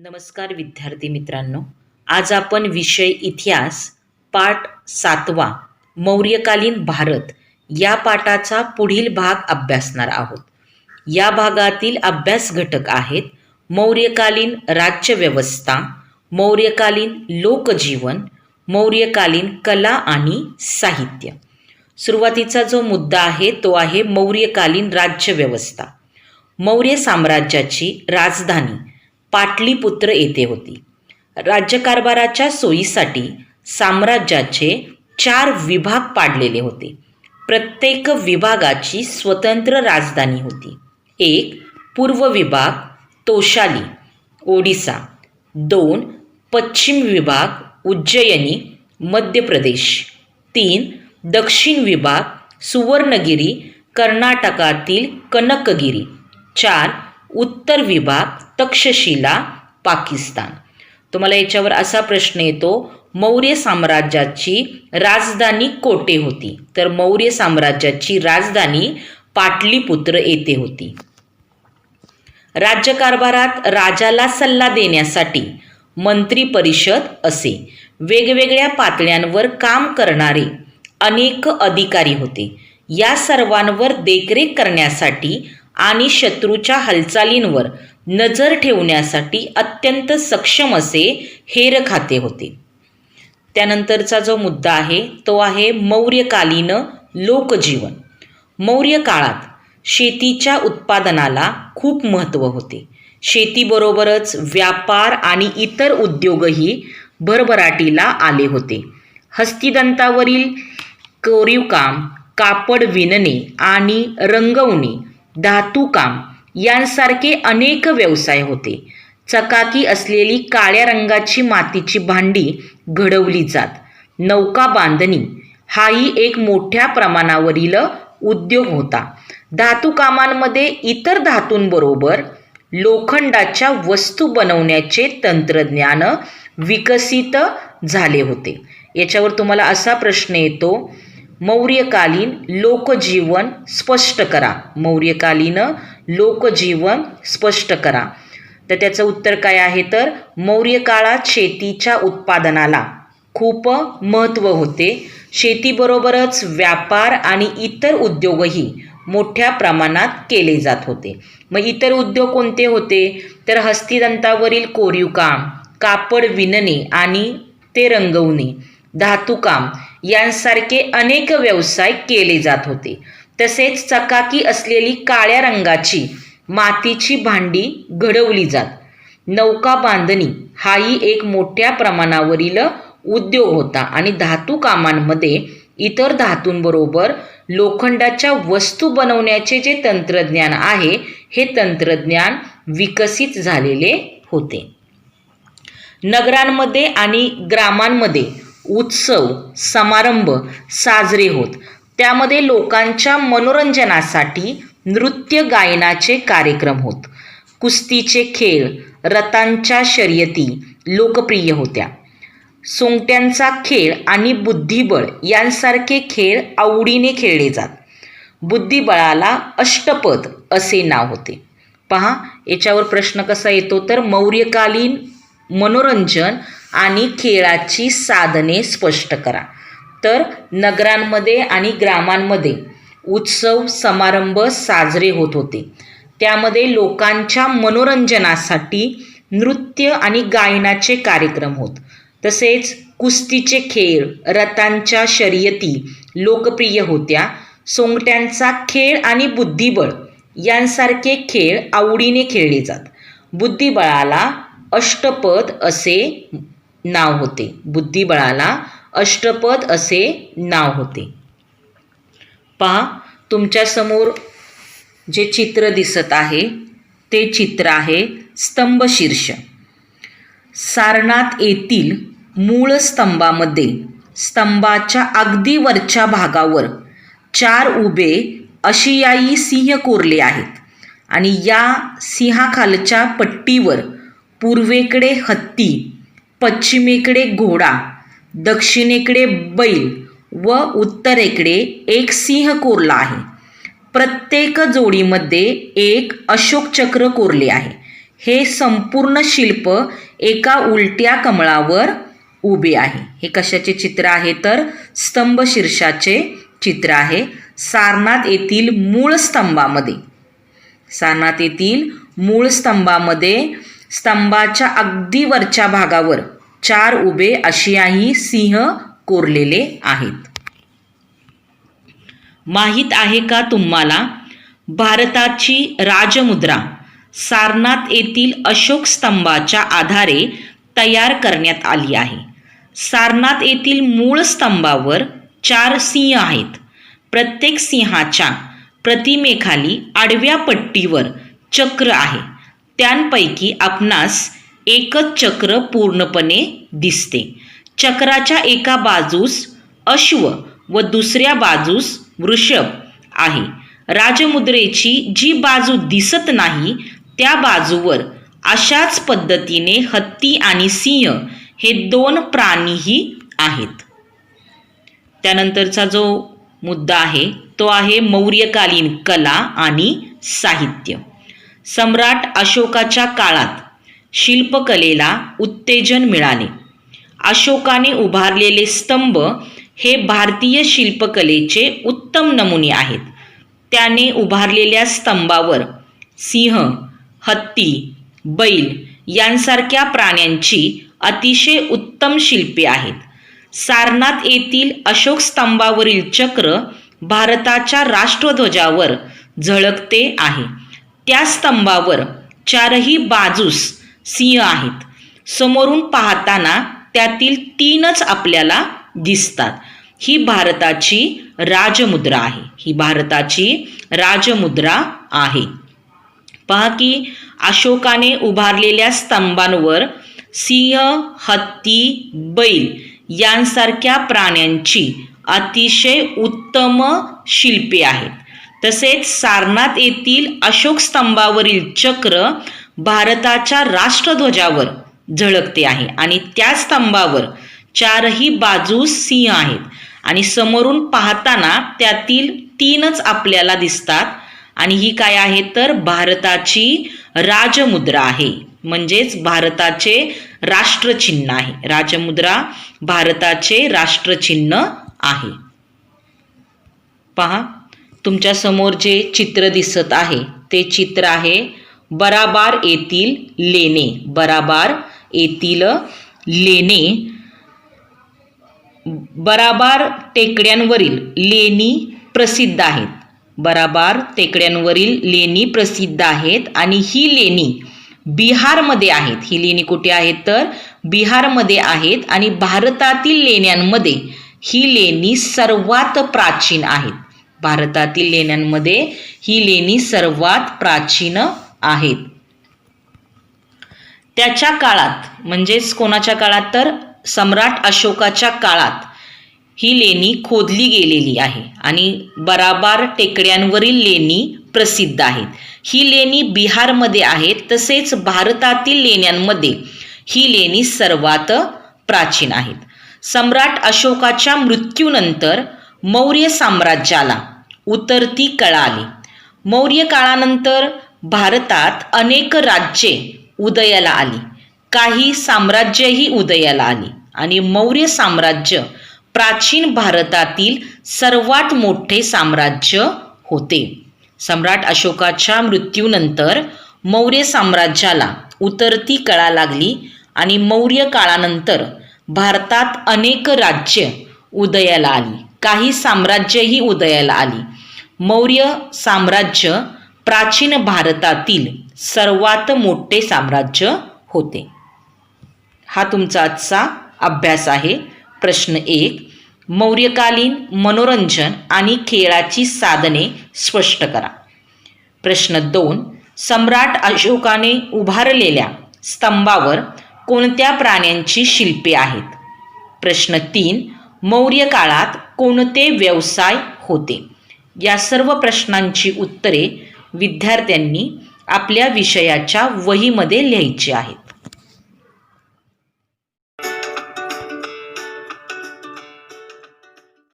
नमस्कार विद्यार्थी मित्रांनो. आज आपण विषय इतिहास पाठ 7वा मौर्यकालीन भारत या पाठाचा पुढील भाग अभ्यासणार आहोत. या भागातील अभ्यास घटक आहेत मौर्यकालीन राज्यव्यवस्था, मौर्यकालीन लोकजीवन, मौर्यकालीन कला आणि साहित्य. सुरुवातीचा जो मुद्दा आहे तो आहे मौर्यकालीन राज्यव्यवस्था. मौर्य साम्राज्याची राजधानी पाटलीपुत्र येथे होती. राज्यकारभाराच्या सोयीसाठी साम्राज्याचे 4 विभाग पाडलेले होते. प्रत्येक विभागाची स्वतंत्र राजधानी होती. 1. पूर्व विभाग तोशाली ओडिसा. 2. पश्चिम विभाग उज्जयिनी मध्य प्रदेश. 3. दक्षिण विभाग सुवर्णगिरी कर्नाटकातील कनकगिरी. 4. उत्तर विभाग तक्षशिला पाकिस्तान. तुम्हाला याच्यावर असा प्रश्न येतो, मौर्य साम्राज्याची राजधानी कोठे होती? तर मौर्य साम्राज्याची राजधानी पाटलीपुत्र येथे होती. राज्यकारभारात राजाला सल्ला देण्यासाठी मंत्री परिषद असे. वेगवेगळ्या पातळ्यांवर काम करणारे अनेक अधिकारी होते. या सर्वांवर देखरेख करण्यासाठी आणि शत्रूच्या हालचालींवर नजर ठेवण्यासाठी अत्यंत सक्षम असे हेरखाते होते. त्यानंतरचा जो मुद्दा आहे तो आहे मौर्यकालीन लोकजीवन. मौर्य काळात शेतीच्या उत्पादनाला खूप महत्त्व होते. शेतीबरोबरच व्यापार आणि इतर उद्योगही भरभराटीला आले होते. हस्तिदंतावरील कोरीवकाम, कापड विणणे आणि रंगवणे, धातुकाम यांसारखे अनेक व्यवसाय होते. चकाकी असलेली काळ्या रंगाची मातीची भांडी घडवली जात. नौका बांधणी हाही एक मोठ्या प्रमाणावरील उद्योग होता. धातुकामांमध्ये इतर धातूंबरोबर लोखंडाच्या वस्तू बनवण्याचे तंत्रज्ञान विकसित झाले होते. याच्यावर तुम्हाला असा प्रश्न येतो, मौर्यकालीन लोकजीवन स्पष्ट करा. मौर्यकालीन लोकजीवन स्पष्ट करा. तर त्याचं उत्तर काय आहे? तर मौर्य काळात शेतीच्या उत्पादनाला खूप महत्त्व होते. शेतीबरोबरच व्यापार आणि इतर उद्योगही मोठ्या प्रमाणात केले जात होते. मग इतर उद्योग कोणते होते? तर हस्तिदंतावरील कोरीवकाम, कापड विणणे आणि ते रंगवणे, धातुकाम यांसारखे अनेक व्यवसाय केले जात होते. तसेच चकाकी असलेली काळ्या रंगाची मातीची भांडी घडवली जात. नौका बांधणी हाही एक मोठ्या प्रमाणावरील उद्योग होता आणि धातुकामांमध्ये इतर धातूंबरोबर लोखंडाच्या वस्तू बनवण्याचे जे तंत्रज्ञान आहे हे तंत्रज्ञान विकसित झालेले होते. नगरांमध्ये आणि ग्रामांमध्ये उत्सव समारंभ साजरे होत. त्यामध्ये लोकांच्या मनोरंजनासाठी नृत्य गायनाचे कार्यक्रम होत. कुस्तीचे खेळ, रथांच्या शर्यती लोकप्रिय होत्या. सोंगट्यांचा खेळ आणि बुद्धिबळ यांसारखे खेळ आवडीने खेळले जात. बुद्धिबळाला अष्टपद असे नाव होते. पहा याच्यावर प्रश्न कसा येतो, तर मौर्यकालीन मनोरंजन आणि खेळाची साधने स्पष्ट करा. तर नगरांमध्ये आणि ग्रामांमध्ये उत्सव समारंभ साजरे होत होते. त्यामध्ये लोकांच्या मनोरंजनासाठी नृत्य आणि गायनाचे कार्यक्रम होत. तसेच कुस्तीचे खेळ, रथांच्या शर्यती लोकप्रिय होत्या. सोंगट्यांचा खेळ आणि बुद्धिबळ यांसारखे खेळ आवडीने खेळले जात. बुद्धिबळाला अष्टपद असे नाव होते. बुद्धिबळाला अष्टपद असे नाव होते. पहा तुमच्यासमोर जे चित्र दिसत आहे ते चित्र आहे स्तंभशीर्ष. सारनाथ येथील मूळ स्तंभामध्ये स्तंभाच्या अगदी वरच्या भागावर 4 उभे आशियाई सिंह कोरले आहेत आणि या सिंहाखालच्या पट्टीवर पूर्वेकडे हत्ती, पश्चिमेकडे घोडा, दक्षिणेकडे बैल व उत्तरेकडे एक सिंह कोरला आहे. प्रत्येक जोडीमध्ये एक अशोक चक्र कोरले आहे. हे संपूर्ण शिल्प एका उलट्या कमळावर उभे आहे. हे कशाचे चित्र आहे तर स्तंभ शीर्षाचे चित्र आहे. सारनाथ येथील मूळ स्तंभामध्ये स्तंभाच्या अगदी वरच्या भागावर 4 उभे आशियाई सिंह कोरलेले आहेत. माहीत आहे का तुम्हाला भारताची राजमुद्रा सारनाथ येथील अशोक स्तंभाच्या आधारे तयार करण्यात आली आहे. सारनाथ येथील मूळ स्तंभावर 4 सिंह आहेत. प्रत्येक सिंहाच्या प्रतिमेखाली आडव्या पट्टीवर चक्र आहे. त्यांपैकी आपणास एकच चक्र पूर्णपणे दिसते. चक्राच्या एका बाजूस अश्व व दुसऱ्या बाजूस वृषभ आहे. राजमुद्रेची जी बाजू दिसत नाही त्या बाजूवर अशाच पद्धतीने हत्ती आणि सिंह हे 2 प्राणीही आहेत. त्यानंतरचा जो मुद्दा आहे तो आहे मौर्यकालीन कला आणि साहित्य. सम्राट अशोकाच्या काळात शिल्पकलेला उत्तेजन मिळाले. अशोकाने उभारलेले स्तंभ हे भारतीय शिल्पकलेचे उत्तम नमुने आहेत. त्याने उभारलेल्या स्तंभावर सिंह, हत्ती, बैल यांसारख्या प्राण्यांची अतिशय उत्तम शिल्पे आहेत. सारनाथ येथील अशोक स्तंभावरील चक्र भारताच्या राष्ट्रध्वजावर झळकते आहे. त्या स्तंभावर 4ही बाजूस सिंह आहेत. समोरून पाहताना त्यातील 3च आपल्याला दिसतात. ही भारताची राजमुद्रा आहे. पहा की अशोकाने उभारलेल्या स्तंभांवर सिंह, हत्ती, बैल यांसारख्या प्राण्यांची अतिशय उत्तम शिल्पे आहेत. तसेच सारनाथ येथील अशोक स्तंभावरील चक्र भारताच्या राष्ट्रध्वजावर झळकते आहे आणि त्या स्तंभावर 4ही बाजूस सिंह आहेत आणि समोरून पाहताना त्यातील 3च आपल्याला दिसतात. आणि ही काय आहे तर भारताची राजमुद्रा आहे, म्हणजेच भारताचे राष्ट्रचिन्ह आहे. राजमुद्रा भारताचे राष्ट्रचिन्ह आहे. पहा तुमच्या समोर जे चित्र दिसत आहे ते चित्र आहे बराबार येथील लेणे. बराबार टेकड्यांवरील लेणी प्रसिद्ध आहेत. आणि ही लेणी बिहारमध्ये आहेत. ही लेणी कुठे आहेत तर बिहारमध्ये आहेत. आणि भारतातील लेण्यांमध्ये ही लेणी सर्वात प्राचीन आहेत. त्याच्या काळात म्हणजेच कोणाच्या काळात तर सम्राट अशोकाच्या काळात ही लेणी खोदली गेलेली आहे आणि बराबार टेकड्यांवरील लेणी प्रसिद्ध आहेत. ही लेणी बिहारमध्ये आहेत. तसेच भारतातील लेण्यांमध्ये ही लेणी सर्वात प्राचीन आहेत. सम्राट अशोकाच्या मृत्यूनंतर मौर्य साम्राज्याला उतरती कळा आली. मौर्य काळानंतर भारतात अनेक राज्ये उदयाला आली. काही साम्राज्यही उदयाला आली आणि मौर्य साम्राज्य प्राचीन भारतातील सर्वात मोठे साम्राज्य होते. सम्राट अशोकाच्या मृत्यूनंतर मौर्य साम्राज्याला उतरती कळा लागली आणि मौर्य काळानंतर भारतात अनेक राज्य उदयाला आली. काही साम्राज्यही उदयाला आली. मौर्य साम्राज्य प्राचीन भारतातील सर्वात मोठे साम्राज्य होते. हा तुमचा आजचा अभ्यास आहे. प्रश्न 1, मौर्यकालीन मनोरंजन आणि खेळाची साधने स्पष्ट करा. प्रश्न 2, सम्राट अशोकाने उभारलेल्या स्तंभावर कोणत्या प्राण्यांची शिल्पे आहेत? प्रश्न 3, मौर्य काळात कोणते व्यवसाय होते? या सर्व प्रश्नांची उत्तरे विद्यार्थ्यांनी आपल्या विषयाच्या वहीमध्ये लिहायची आहेत.